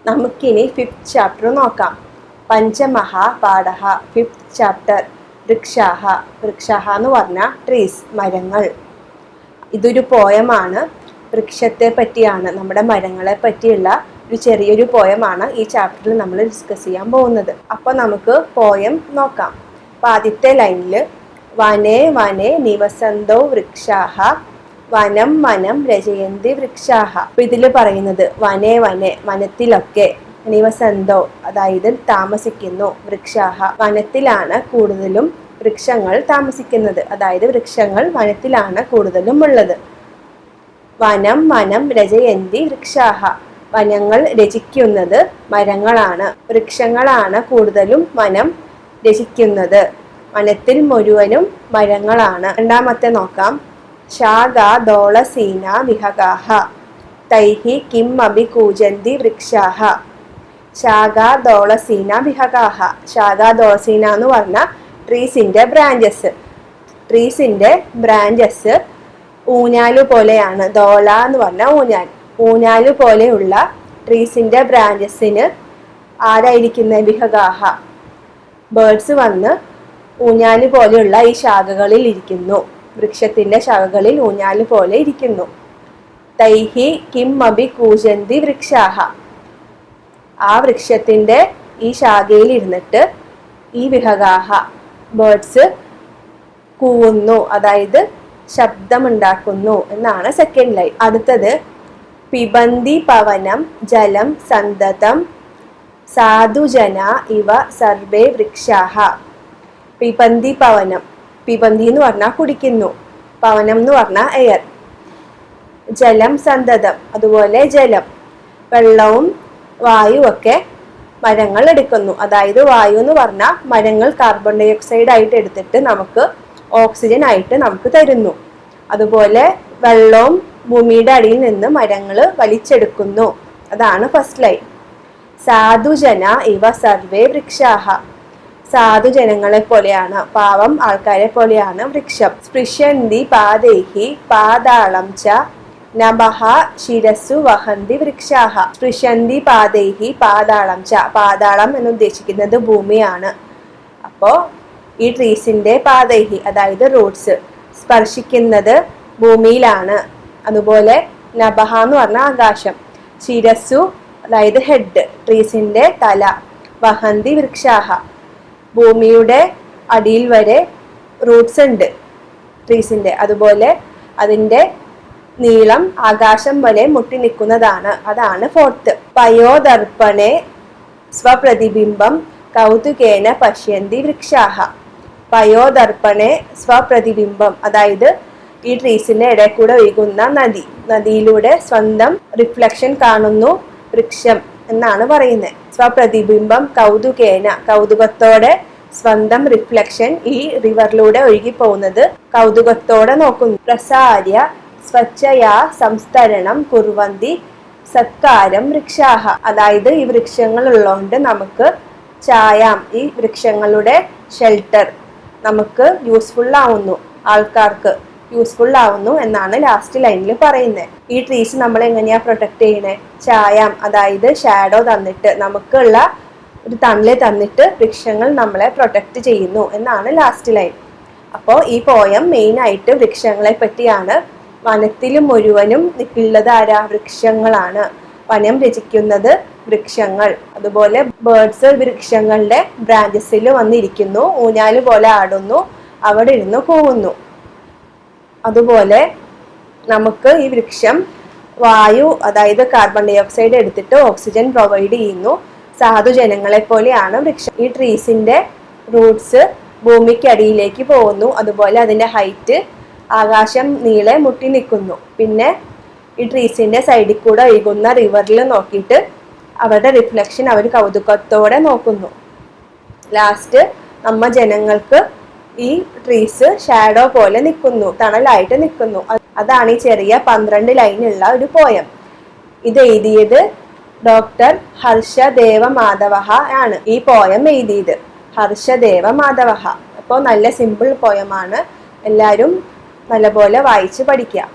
നമുക്കിനി 5th chapter നോക്കാം. പഞ്ചമഹാപാഠഃ 5th chapter വൃക്ഷാഹ. വൃക്ഷാഹ എന്ന് പറഞ്ഞാൽ ട്രീസ്, മരങ്ങൾ. ഇതൊരു പോയമാണ്. വൃക്ഷത്തെ പറ്റിയാണ്, നമ്മുടെ മരങ്ങളെ പറ്റിയുള്ള ഒരു ചെറിയൊരു പോയമാണ് ഈ ചാപ്റ്ററിൽ നമ്മൾ ഡിസ്കസ് ചെയ്യാൻ പോകുന്നത്. അപ്പോൾ നമുക്ക് പോയം നോക്കാം. അപ്പോൾ ആദ്യത്തെ ലൈനിൽ വനേ വനേ നിവസന്തോ വൃക്ഷാഹ വനം വനം രചയന്തി വൃക്ഷാഹ. അപ്പൊ ഇതിൽ പറയുന്നത് വനേ വനേ, വനത്തിലൊക്കെ, നിവസന്തോ അതായത് താമസിക്കുന്നു, വൃക്ഷാഹ വനത്തിലാണ് കൂടുതലും വൃക്ഷങ്ങൾ താമസിക്കുന്നത്, അതായത് വൃക്ഷങ്ങൾ വനത്തിലാണ് കൂടുതലും ഉള്ളത്. വനം വനം രചയന്തി വൃക്ഷാഹ, വനങ്ങൾ രചിക്കുന്നത് മരങ്ങളാണ്, വൃക്ഷങ്ങളാണ് കൂടുതലും വനം രചിക്കുന്നത്, വനത്തിൽ മുഴുവനും മരങ്ങളാണ്. രണ്ടാമത്തെ നോക്കാം. ശാഖാദോളസീന വിഹഗാഹ തൈഹി കിം അഭി കൂജന്തി വൃക്ഷാഹ. ശാഖാദോളസീന വിഹഗാഹ. ശാഖാദോളസീന എന്ന് പറഞ്ഞാൽ ട്രീസിന്റെ ബ്രാഞ്ചസ്. ട്രീസിന്റെ ബ്രാഞ്ചസ് ഊഞ്ഞാലു പോലെയാണ്. ദോള എന്ന് പറഞ്ഞാൽ ഊഞ്ഞാൽ. ഊഞ്ഞാലു പോലെയുള്ള ട്രീസിന്റെ ബ്രാഞ്ചസിന് ആരായിരിക്കുന്ന വിഹഗാഹ, ബേർഡ്സ് വന്ന് ഊഞ്ഞാല് പോലെയുള്ള ഈ ശാഖകളിൽ ഇരിക്കുന്നു. വൃക്ഷത്തിന്റെ ശാഖകളിൽ ഊഞ്ഞാല് പോലെ ഇരിക്കുന്നു. തൈഹി കിം അഭി കൂജന്തി വൃക്ഷാഹ. ആ വൃക്ഷത്തിന്റെ ഈ ശാഖയിൽ ഇരുന്നിട്ട് ഈ വിഹഗാഹ ബേർഡ്സ് കൂവുന്നു, അതായത് ശബ്ദമുണ്ടാക്കുന്നു എന്നാണ് സെക്കൻഡ് ലൈൻ. അടുത്തത് പിബന്തി പവനം ജലം സന്തതം സാധുജന ഇവ സർവേ വൃക്ഷാഹ. പിബന്തി പവനം, പിബന്തി എന്ന് പറഞ്ഞാൽ കുടിക്കുന്നു, പവനം എന്ന് പറഞ്ഞാൽ എയർ. ജലം സന്തതം, അതുപോലെ ജലം, വെള്ളവും വായുവും ഒക്കെ മരങ്ങൾ എടുക്കുന്നു. അതായത് വായു എന്ന് പറഞ്ഞാൽ മരങ്ങൾ കാർബൺ ഡൈ ഓക്സൈഡ് ആയിട്ട് എടുത്തിട്ട് നമുക്ക് ഓക്സിജൻ ആയിട്ട് നമുക്ക് തരുന്നു. അതുപോലെ വെള്ളവും ഭൂമിയുടെ അടിയിൽ നിന്ന് മരങ്ങൾ വലിച്ചെടുക്കുന്നു. അതാണ് ഫസ്റ്റ് ലൈൻ. സാധുജന ഇവ സർവേ വൃക്ഷാഹ. സാധുജനങ്ങളെ പോലെയാണ്, പാവം ആൾക്കാരെ പോലെയാണ് വൃക്ഷം. സ്പൃശന്തി പാദേഹി പാതാളം ച നഭഃ ശിരസ്സു വഹന്തി വൃക്ഷാഹ. സ്പൃശന്തി പാദേഹി പാതാളം ച. പാതാളം എന്ന് ഉദ്ദേശിക്കുന്നത് ഭൂമിയാണ്. അപ്പോ ഈ ട്രീസിന്റെ പാദേഹി അതായത് റൂട്ട്സ് സ്പർശിക്കുന്നത് ഭൂമിയിലാണ്. അതുപോലെ നഭഃ എന്ന് പറഞ്ഞാൽ ആകാശം, ശിരസ്സു അതായത് ഹെഡ്, ട്രീസിന്റെ തല, വഹന്തി വൃക്ഷാഹ ഭൂമിയുടെ അടിയിൽ വരെ റൂട്ട്സ് ഉണ്ട് ട്രീസിന്റെ. അതുപോലെ അതിന്റെ നീളം ആകാശം വരെ മുട്ടി നിൽക്കുന്നതാണ്. അതാണ് ഫോർത്ത്. പയോദർപ്പണേ സ്വപ്രതിബിംബം കൗതുകേന പശ്യന്തി വൃക്ഷാഹ. പയോദർപ്പണേ സ്വപ്രതിബിംബം അതായത് ഈ ട്രീസിന്റെ ഇടയിൽ കൂടെ ഒഴുകുന്ന നദി, നദിയിലൂടെ സ്വന്തം റിഫ്ലക്ഷൻ കാണുന്നു വൃക്ഷം എന്നാണ് പറയുന്നത്. സ്വപ്രതിബിംബം കൗതുകേന, കൗതുകത്തോടെ സ്വന്തം റിഫ്ലക്ഷൻ ഈ റിവറിലൂടെ ഒഴുകി പോകുന്നത് കൗതുകത്തോടെ നോക്കുന്നു. പ്രസാര്യ സ്വച്ഛയാ സംസ്തരണം കുർവന്തി സത്കാരം വൃക്ഷാഹ. അതായത് ഈ വൃക്ഷങ്ങൾ ഉള്ളതുകൊണ്ട് നമുക്ക് ചായാം, ഈ വൃക്ഷങ്ങളുടെ ഷെൽട്ടർ നമുക്ക് യൂസ്ഫുൾ ആവുന്നു, ആൾക്കാർക്ക് യൂസ്ഫുൾ ആവുന്നു എന്നാണ് ലാസ്റ്റ് ലൈനിൽ പറയുന്നത്. ഈ ട്രീസ് നമ്മൾ എങ്ങനെയാ പ്രൊട്ടക്ട് ചെയ്യണേ? ചായാം അതായത് ഷാഡോ തന്നിട്ട്, നമുക്കുള്ള ഒരു തണല് തന്നിട്ട് വൃക്ഷങ്ങൾ നമ്മളെ പ്രൊട്ടക്ട് ചെയ്യുന്നു എന്നാണ് ലാസ്റ്റ് ലൈൻ. അപ്പോൾ ഈ പോയം മെയിൻ ആയിട്ട് വൃക്ഷങ്ങളെ പറ്റിയാണ്. വനത്തിൽ മുഴുവനും ഉള്ളത് ആരാ? വൃക്ഷങ്ങളാണ്. വനം രചിക്കുന്നത് വൃക്ഷങ്ങൾ. അതുപോലെ ബേർഡ്സ് വൃക്ഷങ്ങളുടെ ബ്രാഞ്ചസിൽ വന്നിരിക്കുന്നു, ഊഞ്ഞാല് പോലെ ആടുന്നു, അവിടെ ഇരുന്ന് കൂവുന്നു. അതുപോലെ നമുക്ക് ഈ വൃക്ഷം വായു അതായത് കാർബൺ ഡൈ ഓക്സൈഡ് എടുത്തിട്ട് ഓക്സിജൻ പ്രൊവൈഡ് ചെയ്യുന്നു. സാധുജനങ്ങളെ പോലെയാണ് വൃക്ഷം. ഈ ട്രീസിന്റെ റൂട്ട്സ് ഭൂമിക്കടിയിലേക്ക് പോകുന്നു. അതുപോലെ അതിന്റെ ഹൈറ്റ് ആകാശം നീളെ മുട്ടി നിൽക്കുന്നു. പിന്നെ ഈ ട്രീസിന്റെ സൈഡിൽ കൂടെ ഒഴുകുന്ന റിവറിൽ നോക്കിയിട്ട് അവരുടെ റിഫ്ലക്ഷൻ അവർ കൗതുകത്തോടെ നോക്കുന്നു. ലാസ്റ്റ് നമ്മ ജനങ്ങൾക്ക് ഈ ട്രീസ് ഷാഡോ പോലെ നിൽക്കുന്നു, തണലായിട്ട് നിൽക്കുന്നു. അതാണ് ഈ ചെറിയ 12 ലൈനുള്ള ഒരു പോയം. ഇത് എഴുതിയത് ഡോക്ടർ ഹർഷദേവ മാധവ ആണ്. ഈ പോയം എഴുതിയത് ഹർഷദേവ മാധവ. അപ്പോൾ നല്ല സിമ്പിൾ പോയമാണ്. എല്ലാവരും നല്ലപോലെ വായിച്ച് പഠിക്കുക.